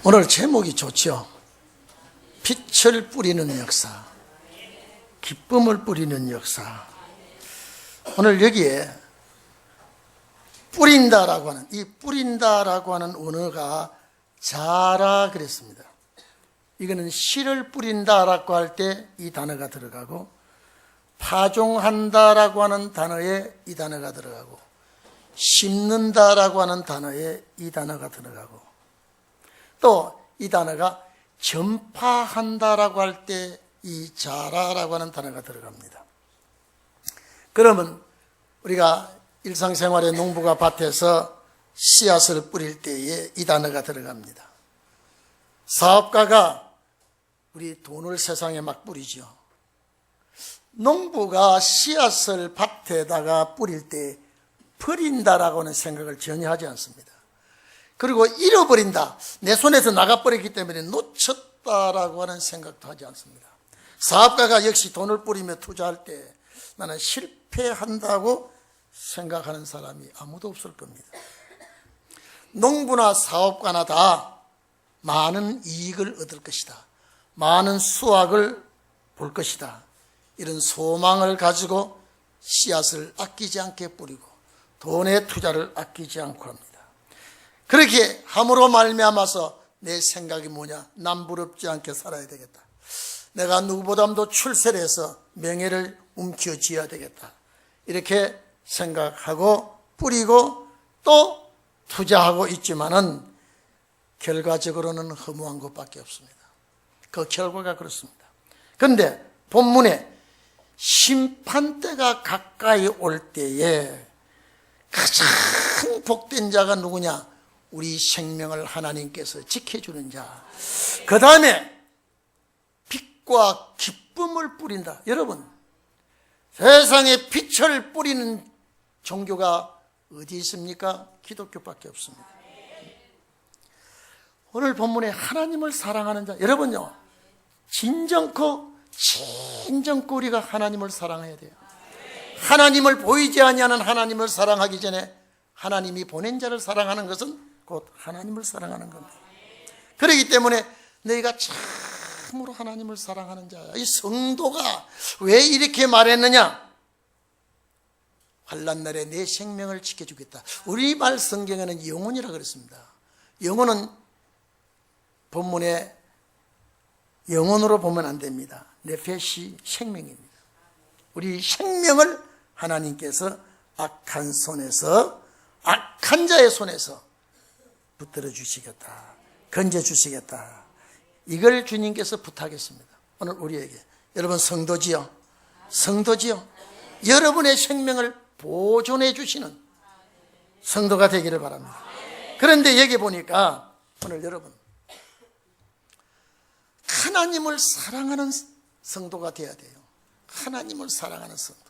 오늘 제목이 좋죠. 빛을 뿌리는 역사, 기쁨을 뿌리는 역사. 오늘 여기에 뿌린다라고 하는, 이 뿌린다라고 하는 언어가 자라 그랬습니다. 이거는 씨를 뿌린다라고 할 때 이 단어가 들어가고, 파종한다라고 하는 단어에 이 단어가 들어가고, 심는다라고 하는 단어에 이 단어가 들어가고, 또 이 단어가 전파한다라고 할 때 이 자라라고 하는 단어가 들어갑니다. 그러면 우리가 일상생활의 농부가 밭에서 씨앗을 뿌릴 때에 이 단어가 들어갑니다. 사업가가 우리 돈을 세상에 막 뿌리죠. 농부가 씨앗을 밭에다가 뿌릴 때 버린다라고 하는 생각을 전혀 하지 않습니다. 그리고 잃어버린다, 내 손에서 나가버렸기 때문에 놓쳤다라고 하는 생각도 하지 않습니다. 사업가가 역시 돈을 뿌리며 투자할 때 나는 실패한다고 생각하는 사람이 아무도 없을 겁니다. 농부나 사업가나 다 많은 이익을 얻을 것이다, 많은 수확을 볼 것이다, 이런 소망을 가지고 씨앗을 아끼지 않게 뿌리고 돈의 투자를 아끼지 않고 합니다. 그렇게 함으로 말미암아서 내 생각이 뭐냐, 남부럽지 않게 살아야 되겠다, 내가 누구보다도 출세해서 명예를 움켜쥐어야 되겠다, 이렇게 생각하고 뿌리고 또 투자하고 있지만은 결과적으로는 허무한 것밖에 없습니다. 그 결과가 그렇습니다. 그런데 본문에 심판대가 가까이 올 때에 가장 복된 자가 누구냐? 우리 생명을 하나님께서 지켜주는 자, 그 다음에 빛과 기쁨을 뿌린다. 여러분, 세상에 빛을 뿌리는 종교가 어디 있습니까? 기독교밖에 없습니다. 오늘 본문에 하나님을 사랑하는 자, 여러분요, 진정코 우리가 하나님을 사랑해야 돼요. 하나님을 보이지 아니하는 하나님을 사랑하기 전에 하나님이 보낸 자를 사랑하는 것은 곧 하나님을 사랑하는 겁니다. 그렇기 때문에 너희가 참으로 하나님을 사랑하는 자야. 이 성도가 왜 이렇게 말했느냐? 환난 날에 내 생명을 지켜주겠다. 우리말 성경에는 영혼이라 그랬습니다. 영혼은 본문에 영혼으로 보면 안 됩니다. 네페시, 생명입니다. 우리 생명을 하나님께서 악한 손에서, 악한 자의 손에서 붙들어 주시겠다, 건져 주시겠다, 이걸 주님께서 부탁했습니다. 오늘 우리에게, 여러분 성도지요, 성도지요, 여러분의 생명을 보존해 주시는 성도가 되기를 바랍니다. 그런데 여기 보니까 오늘 여러분, 하나님을 사랑하는 성도가 되어야 돼요. 하나님을 사랑하는 성도.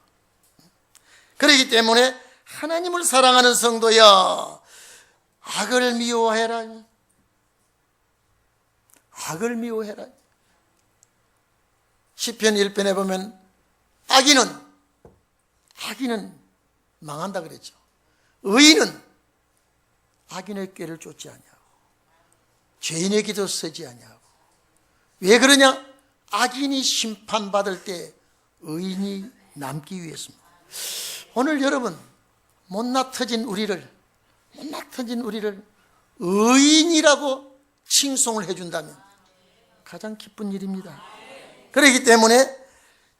그렇기 때문에 하나님을 사랑하는 성도야, 악을 미워해라, 악을 미워해라. 시편 1편에 보면 악인은 망한다 그랬죠. 의인은 악인의 꾀를 쫓지 아니하고 죄인의 기도 쓰지 아니하고. 왜 그러냐? 악인이 심판받을 때 의인이 남기 위해서입니다. 오늘 여러분, 못나 터진 우리를 의인이라고 칭송을 해준다면 가장 기쁜 일입니다. 그렇기 때문에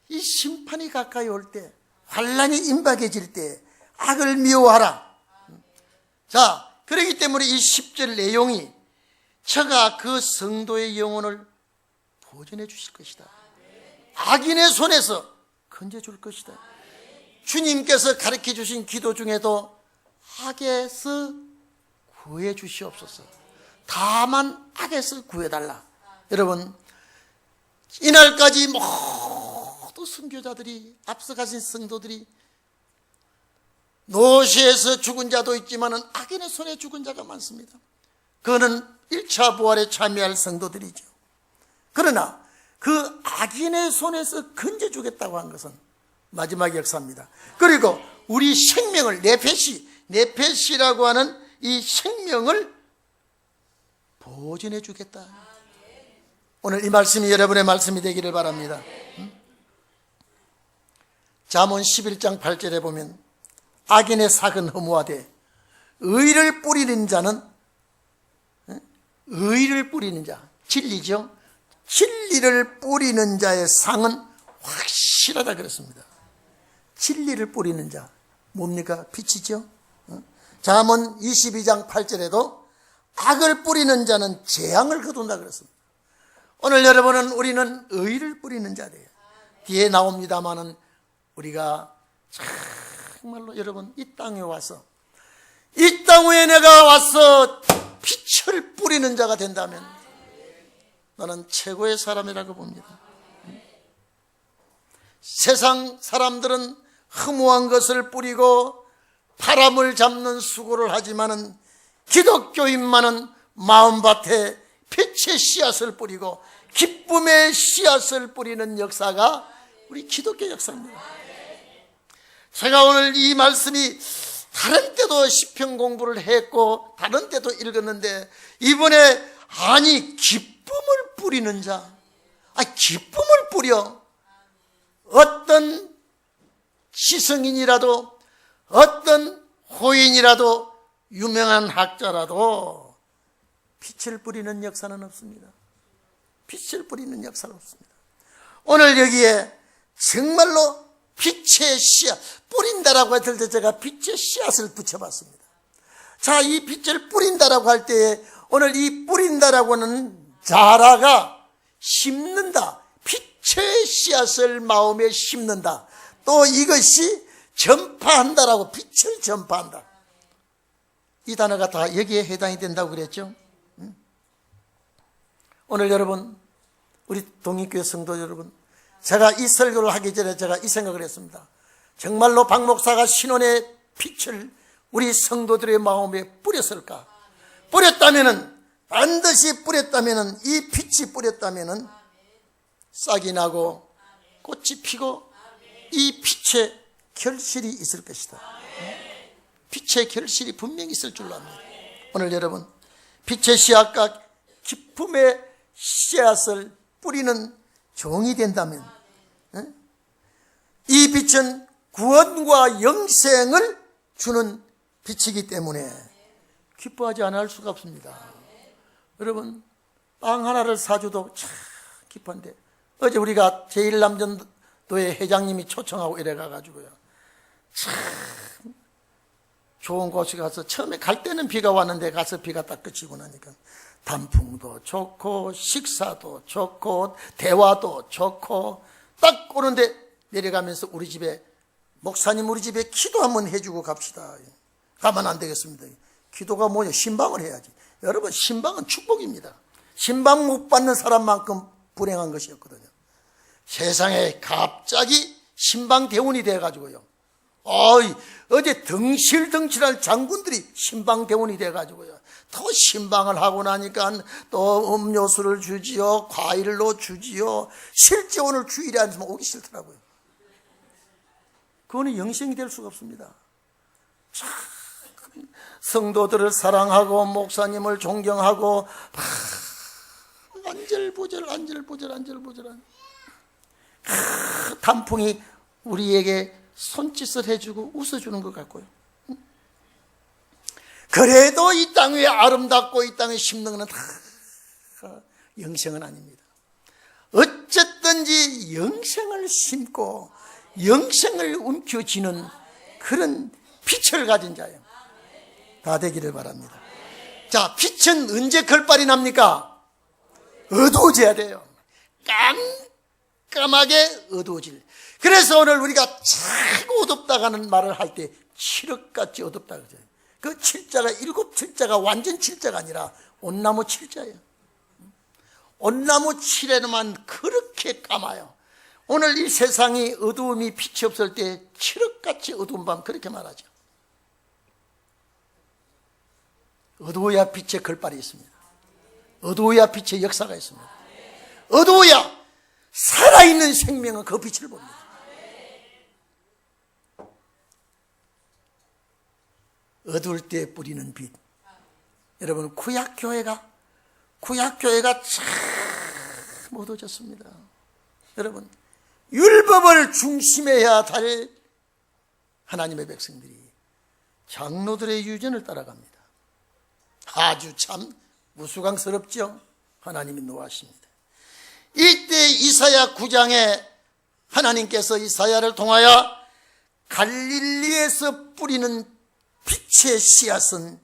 이 심판이 가까이 올 때, 환난이 임박해질 때 악을 미워하라. 자, 그렇기 때문에 이 10절 내용이 저가 그 성도의 영혼을 보존해 주실 것이다, 악인의 손에서 건져줄 것이다. 주님께서 가르쳐 주신 기도 중에도 악에서 구해 주시옵소서, 다만 악에서 구해달라. 여러분, 이날까지 모두 선교자들이, 앞서가신 성도들이 노시에서 죽은 자도 있지만 악인의 손에 죽은 자가 많습니다. 그거는 1차 부활에 참여할 성도들이죠. 그러나 그 악인의 손에서 건져주겠다고 한 것은 마지막 역사입니다. 그리고 우리 생명을, 네페시라고 하는 이 생명을 보존해 주겠다. 오늘 이 말씀이 여러분의 말씀이 되기를 바랍니다. 잠언 11장 8절에 보면 악인의 삭은 허무하되 의를 뿌리는 자는, 의를 뿌리는 자, 진리죠. 진리를 뿌리는 자의 상은 확실하다 그랬습니다. 진리를 뿌리는 자 뭡니까? 빛이죠. 잠언 22장 8절에도 악을 뿌리는 자는 재앙을 거둔다 그랬습니다. 오늘 여러분은 우리는 의를 뿌리는 자들이에요. 뒤에 나옵니다마는 우리가 정말로 여러분 이 땅에 와서, 이 땅 위에 내가 와서 빛을 뿌리는 자가 된다면 나는 최고의 사람이라고 봅니다. 세상 사람들은 허무한 것을 뿌리고 바람을 잡는 수고를 하지만은 기독교인만은 마음밭에 빛의 씨앗을 뿌리고 기쁨의 씨앗을 뿌리는 역사가 우리 기독교 역사입니다. 제가 오늘 이 말씀이 다른 때도 시편 공부를 했고 다른 때도 읽었는데 이번에 아니 기쁨을 뿌리는 자, 기쁨을 뿌려. 어떤 시성인이라도 어떤 호인이라도 유명한 학자라도 빛을 뿌리는 역사는 없습니다. 빛을 뿌리는 역사는 없습니다. 오늘 여기에 정말로 빛의 씨앗, 뿌린다라고 할 때 제가 빛의 씨앗을 붙여봤습니다. 자, 이 빛을 뿌린다라고 할 때에 오늘 이 뿌린다라고는 자라가 심는다, 빛의 씨앗을 마음에 심는다, 또 이것이 전파한다라고, 빛을 전파한다. 이 단어가 다 여기에 해당이 된다고 그랬죠. 오늘 여러분, 우리 동익교회 성도 여러분, 제가 이 설교를 하기 전에 제가 이 생각을 했습니다. 정말로 박 목사가 신혼의 빛을 우리 성도들의 마음에 뿌렸을까? 뿌렸다면은, 반드시 뿌렸다면은, 이 빛이 뿌렸다면은 싹이 나고 꽃이 피고 이 빛의 결실이 있을 것이다. 빛의 결실이 분명히 있을 줄로 압니다. 오늘 여러분, 빛의 씨앗과 기쁨의 씨앗을 뿌리는 종이 된다면 이 빛은 구원과 영생을 주는 빛이기 때문에 기뻐하지 않을 수가 없습니다. 여러분, 빵 하나를 사줘도 참 기쁜데, 어제 우리가 제1남전도의 회장님이 초청하고 이래 가가지고요, 참 좋은 곳에 가서 처음에 갈 때는 비가 왔는데 가서 비가 딱 그치고 나니까 단풍도 좋고 식사도 좋고 대화도 좋고, 딱 오는데 내려가면서 우리 집에, 목사님 우리 집에 기도 한번 해주고 갑시다. 가면 안 되겠습니다. 기도가 뭐냐? 신방을 해야지. 여러분, 신방은 축복입니다. 신방 못 받는 사람만큼 불행한 것이었거든요. 세상에 갑자기 신방 대원이 돼가지고요, 어제 덩실덩실한 장군들이 신방 대원이 돼가지고요, 더 신방을 하고 나니까 또 음료수를 주지요, 과일로 주지요. 실제 오늘 주일에 앉으면 오기 싫더라고요. 그거는 영생이 될 수가 없습니다. 참 성도들을 사랑하고 목사님을 존경하고 안절부절 단풍이 우리에게 손짓을 해주고 웃어주는 것 같고요. 그래도 이 땅 위에 아름답고 이 땅에 심는 것은 다 영생은 아닙니다. 어쨌든지 영생을 심고 영생을 움켜쥐는 그런 빛을 가진 자예요. 다 되기를 바랍니다. 자, 빛은 언제 결발이 납니까? 어두워져야 돼요. 깜깜하게 어두워질. 그래서 오늘 우리가 자꾸 어둡다가는 말을 할 때 칠흑같이 어둡다 그러죠. 그 칠자가 일곱 칠자가 완전 칠자가 아니라 온나무 칠자예요. 온나무 칠에만 그렇게 까마요. 오늘 이 세상이 어두움이 빛이 없을 때 칠흑같이 어두운 밤 그렇게 말하죠. 어두워야 빛의 결발이 있습니다. 어두워야 빛의 역사가 있습니다. 어두워야 살아있는 생명은 그 빛을 봅니다. 어두울 때 뿌리는 빛. 여러분, 구약교회가 구약교회가 참 어두워졌습니다. 여러분, 율법을 중심해야 될 하나님의 백성들이 장로들의 유전을 따라갑니다. 아주 참 우스꽝스럽죠. 하나님이 노하십니다. 이때 이사야 9장에 하나님께서 이사야를 통하여 갈릴리에서 뿌리는 빛의 씨앗은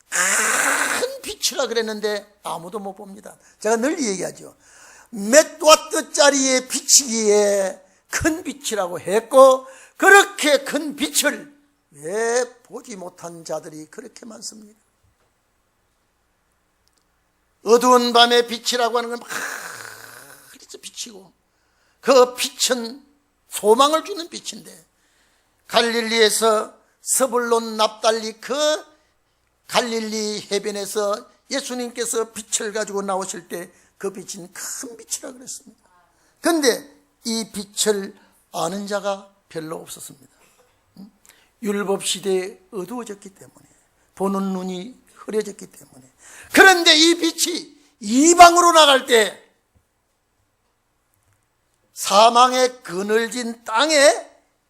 큰 빛이라 그랬는데 아무도 못 봅니다. 제가 늘 얘기하죠. 몇 와트짜리의 빛이기에 큰 빛이라고 했고, 그렇게 큰 빛을 왜 보지 못한 자들이 그렇게 많습니다. 어두운 밤의 빛이라고 하는 건 그래서 빛이고, 그 빛은 소망을 주는 빛인데, 갈릴리에서 서불론 납달리 그 갈릴리 해변에서 예수님께서 빛을 가지고 나오실 때 그 빛은 큰 빛이라 그랬습니다. 그런데 이 빛을 아는 자가 별로 없었습니다. 율법 시대에 어두워졌기 때문에, 보는 눈이 흐려졌기 때문에. 그런데 이 빛이 이방으로 나갈 때 사망의 그늘진 땅에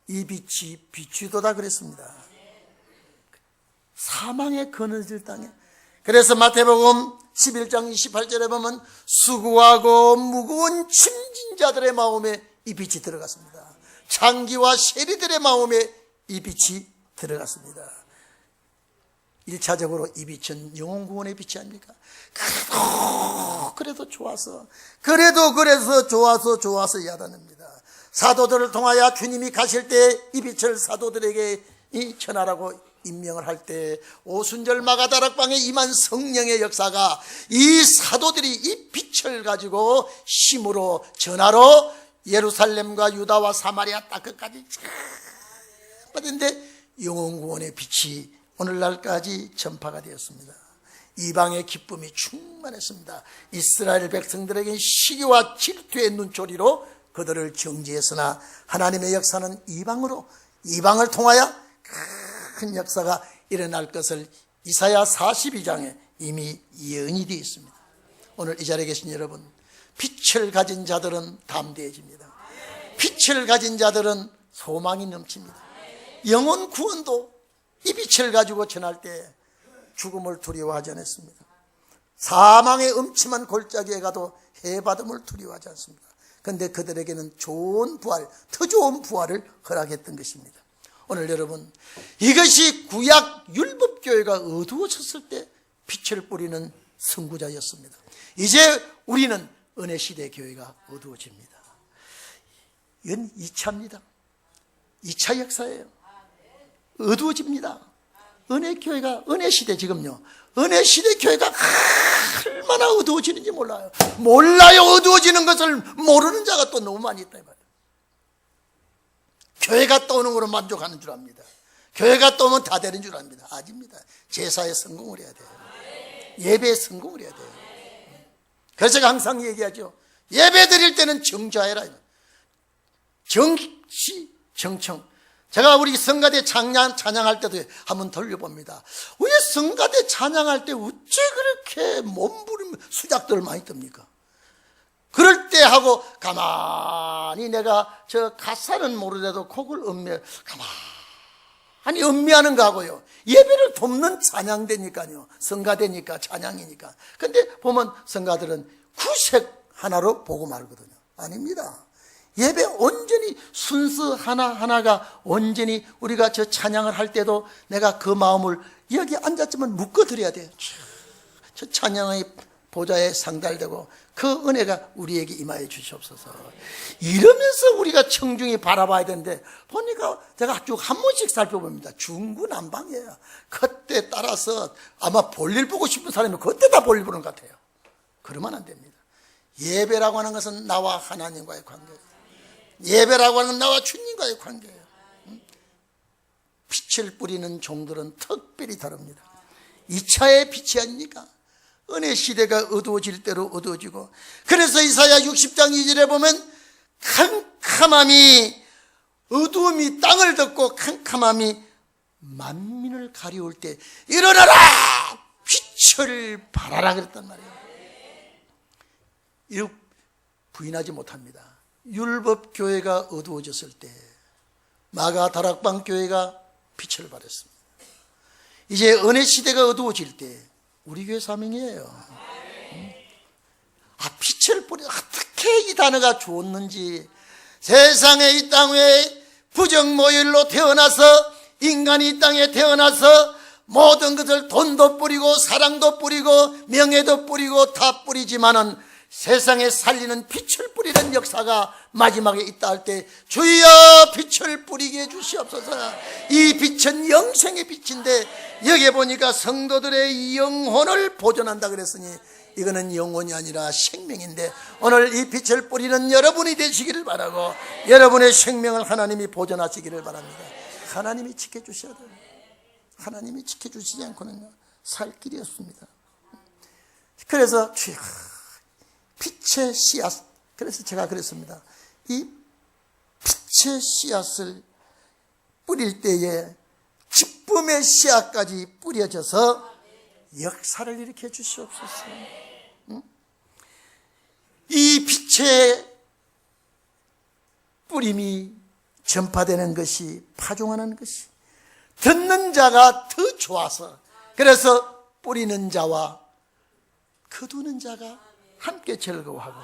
이 빛이 비추도다 그랬습니다. 사망의 그늘진 땅에. 그래서 마태복음 11장 28절에 보면 수고하고 무거운 짐진 자들의 마음에 이 빛이 들어갔습니다. 장기와 세리들의 마음에 이 빛이 들어갔습니다. 1차적으로 이 빛은 영혼 구원의 빛이 아닙니까? 그래도 좋아서 좋아서 야단합니다. 사도들을 통하여 주님이 가실 때 이 빛을 사도들에게 전하라고 임명을 할 때 오순절 마가다락방에 임한 성령의 역사가 이 사도들이 이 빛을 가지고 힘으로 전하러 예루살렘과 유다와 사마리아 땅끝까지 빠졌는데 영혼 구원의 빛이 오늘날까지 전파가 되었습니다. 이방의 기쁨이 충만했습니다. 이스라엘 백성들에게 시기와 질투의 눈초리로 그들을 정죄했으나 하나님의 역사는 이방을 통하여 큰 역사가 일어날 것을 이사야 42장에 이미 예언이 되어 있습니다. 오늘 이 자리에 계신 여러분, 빛을 가진 자들은 담대해집니다. 빛을 가진 자들은 소망이 넘칩니다. 영혼 구원도 이 빛을 가지고 전할 때 죽음을 두려워하지 않았습니다. 사망의 음침한 골짜기에 가도 해받음을 두려워하지 않습니다. 그런데 그들에게는 좋은 부활, 더 좋은 부활을 허락했던 것입니다. 오늘 여러분, 이것이 구약 율법교회가 어두워졌을 때 빛을 뿌리는 선구자였습니다. 이제 우리는 은혜시대 교회가 어두워집니다. 이건 2차입니다. 2차 역사예요. 어두워집니다. 은혜교회가, 은혜시대 지금요, 은혜시대 교회가 얼마나 어두워지는지 몰라요. 어두워지는 것을 모르는 자가 또 너무 많이 있다 이 말이에요. 교회 갔다 오는 거로 만족하는 줄 압니다. 교회 갔다 오면 다 되는 줄 압니다. 아닙니다. 제사에 성공을 해야 돼요. 예배에 성공을 해야 돼요. 그래서 제가 항상 얘기하죠. 예배 드릴 때는 정자해라. 정시, 정청. 제가 우리 성가대 찬양할 때도 한번 돌려봅니다. 왜 성가대 찬양할 때 어째 그렇게 몸부림 수작들을 많이 뜹니까? 그럴 때 하고 가만히 내가 저 가사는 모르더라도 곡을 가만히 음미하는 거 하고요. 예배를 돕는 찬양대니까요. 성가대니까 찬양이니까. 근데 보면 성가들은 구색 하나로 보고 말거든요. 아닙니다. 예배 온전히 순서 하나하나가 온전히 우리가 저 찬양을 할 때도 내가 그 마음을 여기 앉았지만 묶어드려야 돼요. 저 찬양의 보좌에 상달되고 그 은혜가 우리에게 임하여 주시옵소서. 이러면서 우리가 청중히 바라봐야 되는데 보니까 제가 쭉 한 번씩 살펴봅니다. 중구난방이에요. 그때 따라서 아마 볼일 보고 싶은 사람이 그때 다 볼일 보는 것 같아요. 그러면 안 됩니다. 예배라고 하는 것은 나와 하나님과의 관계예요. 예배라고 하는 건 나와 주님과의 관계예요. 빛을 뿌리는 종들은 특별히 다릅니다. 2차의 빛이 아닙니까? 은혜 시대가 어두워질 대로 어두워지고, 그래서 이사야 60장 2절에 보면 캄캄함이, 어두움이 땅을 덮고 캄캄함이 만민을 가리울 때 일어나라! 빛을 발하라 그랬단 말이에요. 이렇게 부인하지 못합니다. 율법교회가 어두워졌을 때 마가 다락방 교회가 빛을 발했습니다. 이제 은혜 시대가 어두워질 때 우리 교회 사명이에요. 빛을 뿌리, 어떻게 이 단어가 좋았는지. 세상에 이 땅에 부정모율로 태어나서, 인간이 이 땅에 태어나서 모든 것을 돈도 뿌리고 사랑도 뿌리고 명예도 뿌리고 다 뿌리지만은 세상에 살리는 빛을 뿌리는 역사가 마지막에 있다 할 때 주여 빛을 뿌리게 해주시옵소서. 이 빛은 영생의 빛인데 여기 보니까 성도들의 영혼을 보존한다 그랬으니 이거는 영혼이 아니라 생명인데 오늘 이 빛을 뿌리는 여러분이 되시기를 바라고 여러분의 생명을 하나님이 보존하시기를 바랍니다. 하나님이 지켜주셔야 돼요. 하나님이 지켜주시지 않고는 살 길이 없습니다. 그래서 주여 빛의 씨앗, 그래서 제가 그랬습니다. 이 빛의 씨앗을 뿌릴 때에 기쁨의 씨앗까지 뿌려져서 역사를 일으켜 주시옵소서. 이 빛의 뿌림이 전파되는 것이, 파종하는 것이 듣는 자가 더 좋아서, 그래서 뿌리는 자와 거두는 자가 함께 즐거워하고,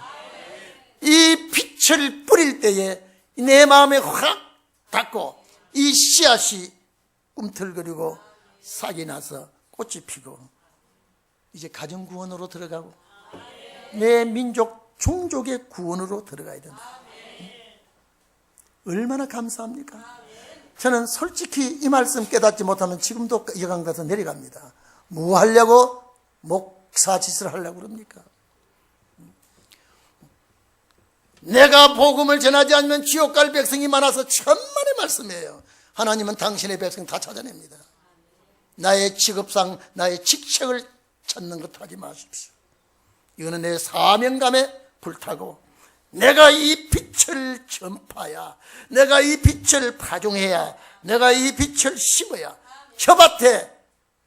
이 빛을 뿌릴 때에 내 마음에 확 닿고 이 씨앗이 꿈틀거리고 싹이 나서 꽃이 피고 이제 가정구원으로 들어가고 내 민족 종족의 구원으로 들어가야 된다. 얼마나 감사합니까? 저는 솔직히 이 말씀 깨닫지 못하면 지금도 여강 가서 내려갑니다. 뭐 하려고 목사짓을 하려고 그럽니까? 내가 복음을 전하지 않으면 지옥 갈 백성이 많아서 천만의 말씀이에요. 하나님은 당신의 백성 다 찾아냅니다. 나의 직업상 나의 직책을 찾는 것도 하지 마십시오. 이거는 내 사명감에 불타고 내가 이 빛을 전파해야, 내가 이 빛을 파종해야, 내가 이 빛을 심어야 저 밭에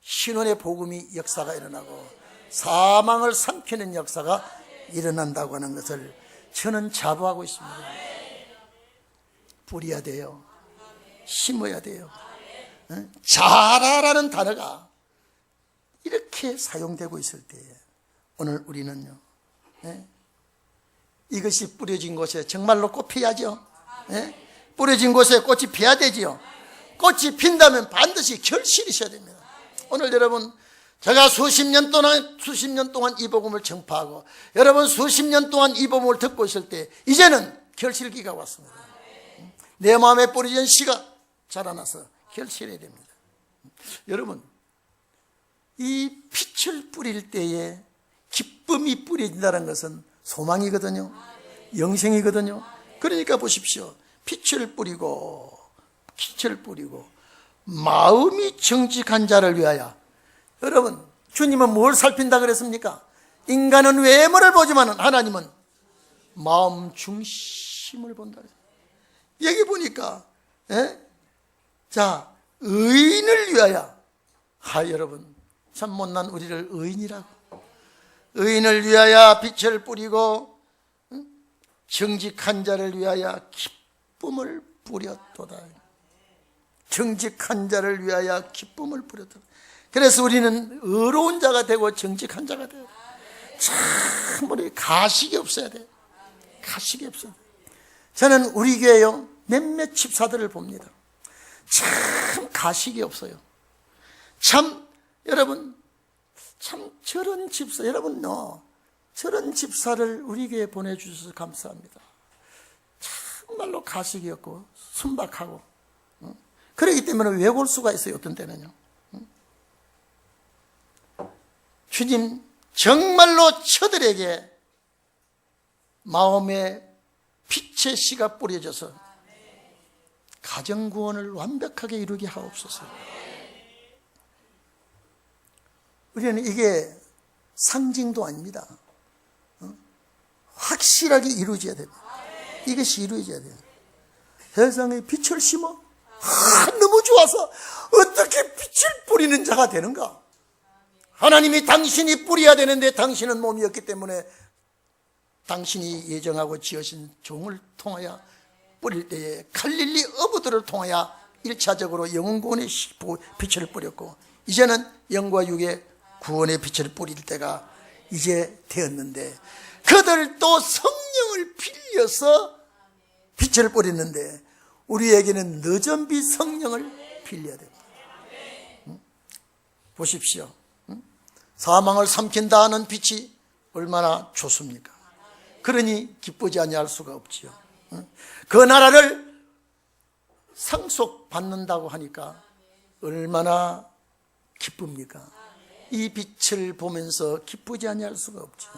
신원의 복음이 역사가 일어나고 사망을 삼키는 역사가 일어난다고 하는 것을 저는 자부하고 있습니다. 뿌려야 돼요. 심어야 돼요. 자라라는 단어가 이렇게 사용되고 있을 때 오늘 우리는요, 이것이 뿌려진 곳에 정말로 꽃 피야죠. 뿌려진 곳에 꽃이 피어야 되지요. 꽃이 핀다면 반드시 결실이 있어야 됩니다. 오늘 여러분, 제가 수십 년 동안 이 복음을 전파하고 여러분 수십 년 동안 이 복음을 듣고 있을 때 이제는 결실기가 왔습니다. 내 마음에 뿌려진 씨가 자라나서 결실해야 됩니다. 여러분, 이 빛을 뿌릴 때에 기쁨이 뿌려진다는 것은 소망이거든요. 영생이거든요. 그러니까 보십시오. 빛을 뿌리고 마음이 정직한 자를 위하여. 여러분, 주님은 뭘 살핀다 그랬습니까? 인간은 외모를 보지만 하나님은 마음 중심을 본다. 여기 보니까 자, 의인을 위하여. 여러분, 참 못난 우리를 의인이라고. 의인을 위하여 빛을 뿌리고 정직한 자를 위하여 기쁨을 뿌렸도다. 정직한 자를 위하여 기쁨을 뿌렸도다. 그래서 우리는 의로운 자가 되고 정직한 자가 돼요. 참 우리 가식이 없어야 돼요. 가식이 없어야 돼요. 저는 우리 교회요 몇몇 집사들을 봅니다. 참 가식이 없어요. 참 여러분, 참 저런 집사, 여러분요, 저런 집사를 우리 교회에 보내주셔서 감사합니다. 정말로 가식이 없고 순박하고, 그렇기 때문에 외골 수가 있어요. 어떤 때는요. 주님, 정말로 저들에게 마음에 빛의 씨가 뿌려져서 가정구원을 완벽하게 이루게 하옵소서. 우리는 이게 상징도 아닙니다. 확실하게 이루어져야 됩니다. 이것이 이루어져야 돼요. 세상에 빛을 심어? 너무 좋아서 어떻게 빛을 뿌리는 자가 되는가? 하나님이 당신이 뿌려야 되는데 당신은 몸이었기 때문에 당신이 예정하고 지으신 종을 통하여 뿌릴 때에 갈릴리 어부들을 통하여 1차적으로 영혼 구원의 빛을 뿌렸고, 이제는 영과 육의 구원의 빛을 뿌릴 때가 이제 되었는데, 그들도 성령을 빌려서 빛을 뿌리는데 우리에게는 늦은비 성령을 빌려야 됩니다. 보십시오. 사망을 삼킨다 하는 빛이 얼마나 좋습니까? 그러니 기쁘지 아니할 수가 없지요. 그 나라를 상속받는다고 하니까 얼마나 기쁩니까? 이 빛을 보면서 기쁘지 아니할 수가 없죠.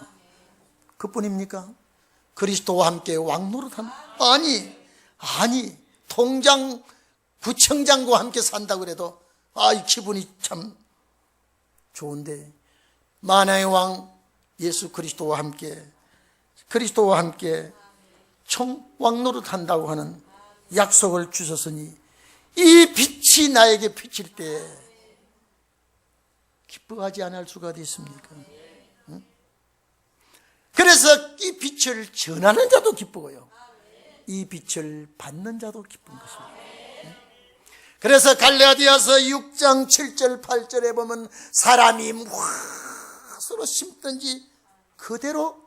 그뿐입니까? 그리스도와 함께 왕노릇한, 아니 통장 구청장과 함께 산다고 그래도 이 기분이 참 좋은데, 만왕의 왕 예수 그리스도와 함께 왕노릇한다고 하는 약속을 주셨으니 이 빛이 나에게 비칠 때 기뻐하지 않을 수가 있습니까? 그래서 이 빛을 전하는 자도 기쁘고요, 이 빛을 받는 자도 기쁜 것입니다. 그래서 갈라디아서 6장 7절 8절에 보면 사람이 무엇으로 심든지 그대로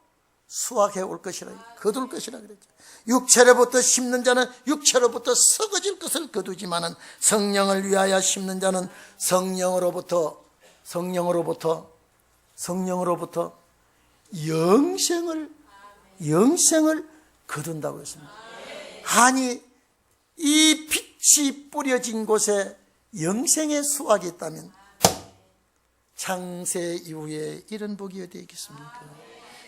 수확해 올 것이라, 거둘 것이라 그랬죠. 육체로부터 심는 자는 육체로부터 썩어질 것을 거두지만은 성령을 위하여 심는 자는 성령으로부터 영생을 거둔다고 했습니다. 아니, 이 빛이 뿌려진 곳에 영생의 수확이 있다면 창세 이후에 이런 복이 어디 있겠습니까?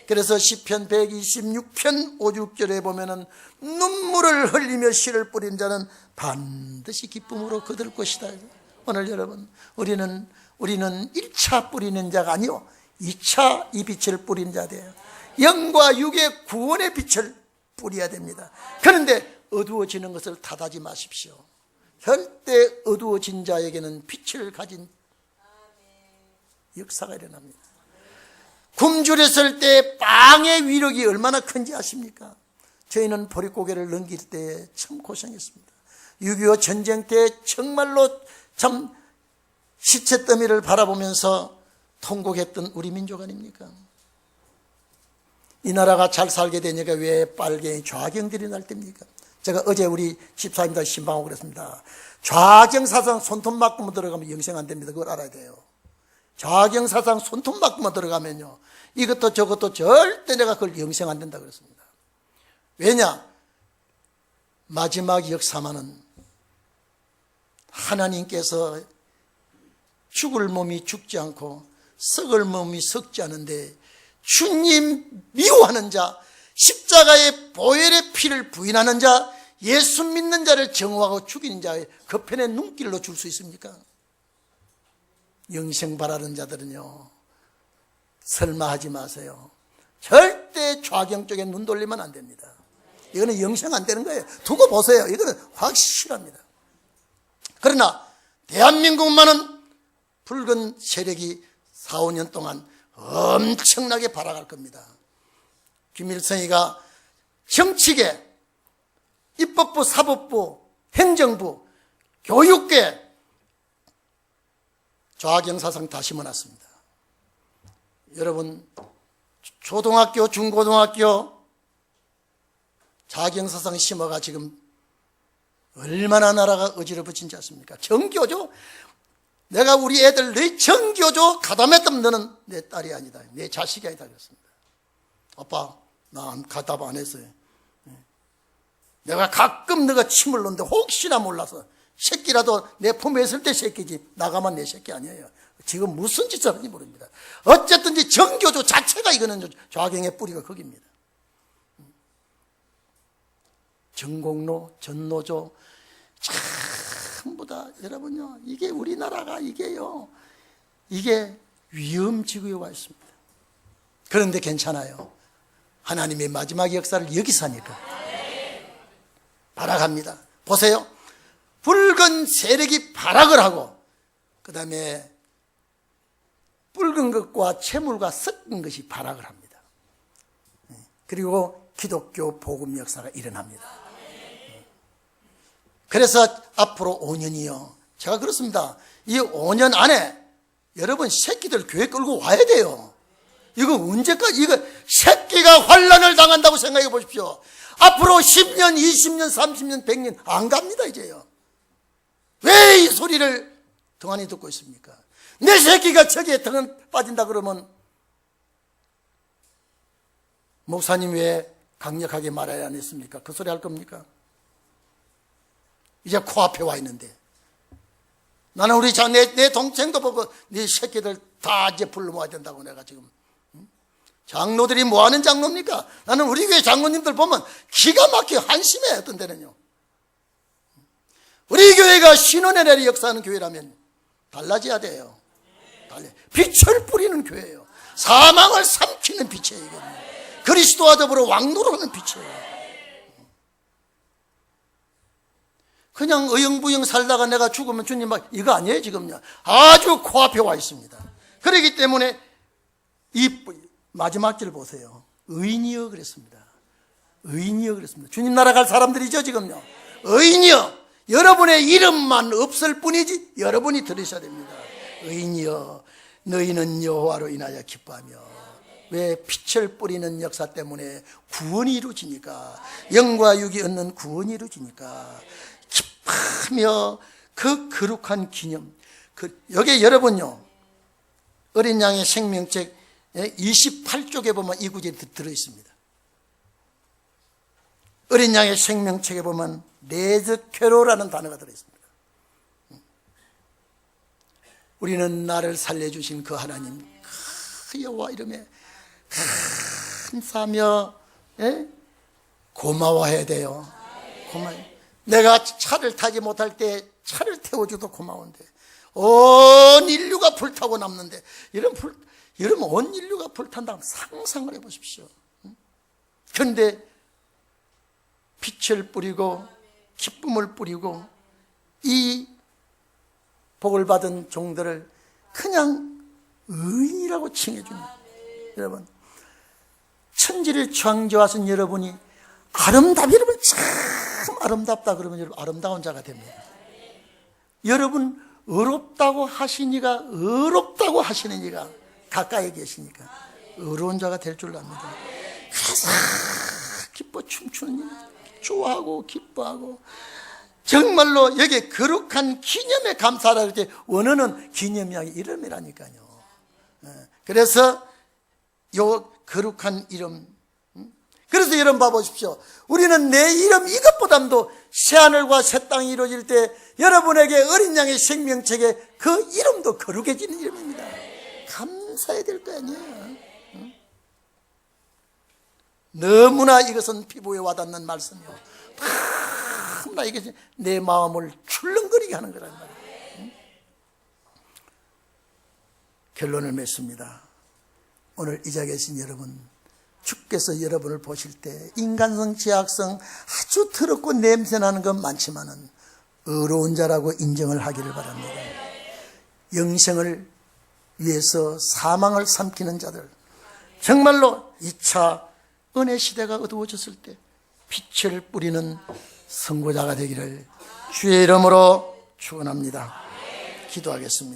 그래서 시편 126편 5, 6절에 보면은 눈물을 흘리며 씨를 뿌린 자는 반드시 기쁨으로 거둘 것이다. 오늘 여러분, 우리는 1차 뿌리는 자가 아니요 2차 이 빛을 뿌린 자 돼요. 영과 육의 구원의 빛을 뿌려야 됩니다. 그런데 어두워지는 것을 탓하지 마십시오. 절대 어두워진 자에게는 빛을 가진 역사가 일어납니다. 굶주렸을 때 빵의 위력이 얼마나 큰지 아십니까? 저희는 보릿고개를 넘길 때 참 고생했습니다. 6.25 전쟁 때 정말로 참 시체 더미를 바라보면서 통곡했던 우리 민족 아닙니까? 이 나라가 잘 살게 되니까 왜 빨갱이 좌경들이 날 때입니까? 제가 어제 우리 집사님들 신방하고 그랬습니다. 좌경사상 손톱 맞고만 들어가면 영생 안 됩니다. 그걸 알아야 돼요. 좌경사상 손톱 맞고만 들어가면요, 이것도 저것도 절대 내가 그걸 영생 안 된다 그랬습니다. 왜냐? 마지막 역사만은 하나님께서 죽을 몸이 죽지 않고 썩을 몸이 썩지 않은데 주님 미워하는 자, 십자가의 보혈의 피를 부인하는 자, 예수 믿는 자를 정오하고 죽이는 자의 그 편의 눈길로 줄 수 있습니까? 영생 바라는 자들은요, 설마 하지 마세요. 절대 좌경 쪽에 눈 돌리면 안 됩니다. 이거는 영생 안 되는 거예요. 두고 보세요. 이거는 확실합니다. 그러나 대한민국만은 붉은 세력이 4, 5년 동안 엄청나게 발악할 겁니다. 김일성이가 정치계, 입법부, 사법부, 행정부, 교육계 좌경사상 다 심어놨습니다. 여러분, 초등학교, 중고등학교 좌경사상 심어가 지금 얼마나 나라가 어지러워진지 아십니까? 정교조, 내가 우리 애들 너 정교조 가담했다면 너는 내 딸이 아니다, 내 자식이 아니다 그랬습니다. 아빠, 나 가담 안 했어요. 내가 가끔 너가 침을 놓는데 혹시나 몰라서, 새끼라도 내 품에 있을 때 새끼지 나가면 내 새끼 아니에요. 지금 무슨 짓을 하는지 모릅니다. 어쨌든지 정교조 자체가 이거는 좌경의 뿌리가 거기입니다. 전공로, 전노조 전부 다 여러분요, 이게 우리나라가 이게요, 이게 위험지구에 와 있습니다. 그런데 괜찮아요. 하나님의 마지막 역사를 여기서 하니까 발악합니다. 보세요. 붉은 세력이 발악을 하고, 그 다음에 붉은 붉은 것과 채물과 섞은 것이 발악을 합니다. 그리고 기독교 복음 역사가 일어납니다. 그래서 앞으로 5년이요. 제가 그렇습니다. 이 5년 안에 여러분 새끼들 교회 끌고 와야 돼요. 이거 언제까지, 이거 새끼가 환란을 당한다고 생각해 보십시오. 앞으로 10년, 20년, 30년, 100년 안 갑니다, 이제요. 왜 이 소리를 등한히 듣고 있습니까? 내 새끼가 저기에 등 빠진다 그러면 목사님 왜 강력하게 말해야 안 했습니까? 그 소리 할 겁니까? 이제 코앞에 와 있는데 나는 우리 내 동생도 보고 네 새끼들 다 이제 불러 모아야 된다고 내가 지금. 장로들이 뭐 하는 장로입니까? 나는 우리 교회 장로님들 보면 기가 막히게 한심해. 어떤 데는요. 우리 교회가 신원의 역사하는 교회라면 달라져야 돼요. 빛을 뿌리는 교회예요. 사망을 삼키는 빛이에요. 이거는. 그리스도와 더불어 왕노릇하는 빛이에요. 그냥 어영부영 살다가 내가 죽으면 주님 막 이거 아니에요. 지금요. 아주 코앞에 와 있습니다. 그렇기 때문에 이 마지막 절 보세요. 의인이여 그랬습니다. 의인이여 그랬습니다. 주님 나라 갈 사람들이죠 지금요. 의인이여, 여러분의 이름만 없을 뿐이지 여러분이 들으셔야 됩니다. 의인이여 너희는 여호와로 인하여 기뻐하며. 왜? 빛을 뿌리는 역사 때문에 구원이 이루어지니까, 영과 육이 얻는 구원이 이루어지니까 기뻐하며 그 거룩한 기념. 여기 여러분요, 어린 양의 생명책 28쪽에 보면 이 구절이 들어있습니다. 어린 양의 생명책에 보면 레즈케로라는 단어가 들어있습니다. 우리는 나를 살려주신 그 하나님, 그 여호와 이름에 감사하며 고마워해야 돼요. 고마워요. 내가 차를 타지 못할 때 차를 태워줘도 고마운데, 온 인류가 불타고 남는데, 이러면 온 인류가 불탄다면 상상을 해보십시오. 그런데 빛을 뿌리고 기쁨을 뿌리고 이 복을 받은 종들을 그냥 의인이라고 칭해줍니다. 여러분, 천지를 창조하신 여러분이 여러분 참 아름답다 그러면 여러분 아름다운 자가 됩니다. 여러분 의롭다고 하시니가, 의롭다고 하시는 이가 가까이 계시니까 의로운 자가 될 줄 압니다. 그래서 기뻐 춤추는 일, 좋아하고 기뻐하고, 정말로 여기 거룩한 기념에 감사하라 할 때 원어는 기념의 이름이라니까요. 그래서 요 거룩한 이름, 그래서 여러분 봐보십시오. 우리는 내 이름 이것보다도 새하늘과 새 땅이 이루어질 때 여러분에게 어린 양의 생명책에 그 이름도 거룩해지는 이름입니다. 감사해야 될 거 아니에요. 너무나 이것은 피부에 와닿는 말씀이요. 너무나 이것이 내 마음을 출렁거리게 하는 거란 말이에요. 결론을 맺습니다. 오늘 이 자리에 계신 여러분, 주께서 여러분을 보실 때 인간성, 죄악성 아주 더럽고 냄새나는 건 많지만은 의로운 자라고 인정을 하기를 바랍니다. 영생을 위해서 사망을 삼키는 자들, 정말로 2차 은혜 시대가 어두워졌을 때 빛을 뿌리는 선고자가 되기를 주의 이름으로 축원합니다. 기도하겠습니다.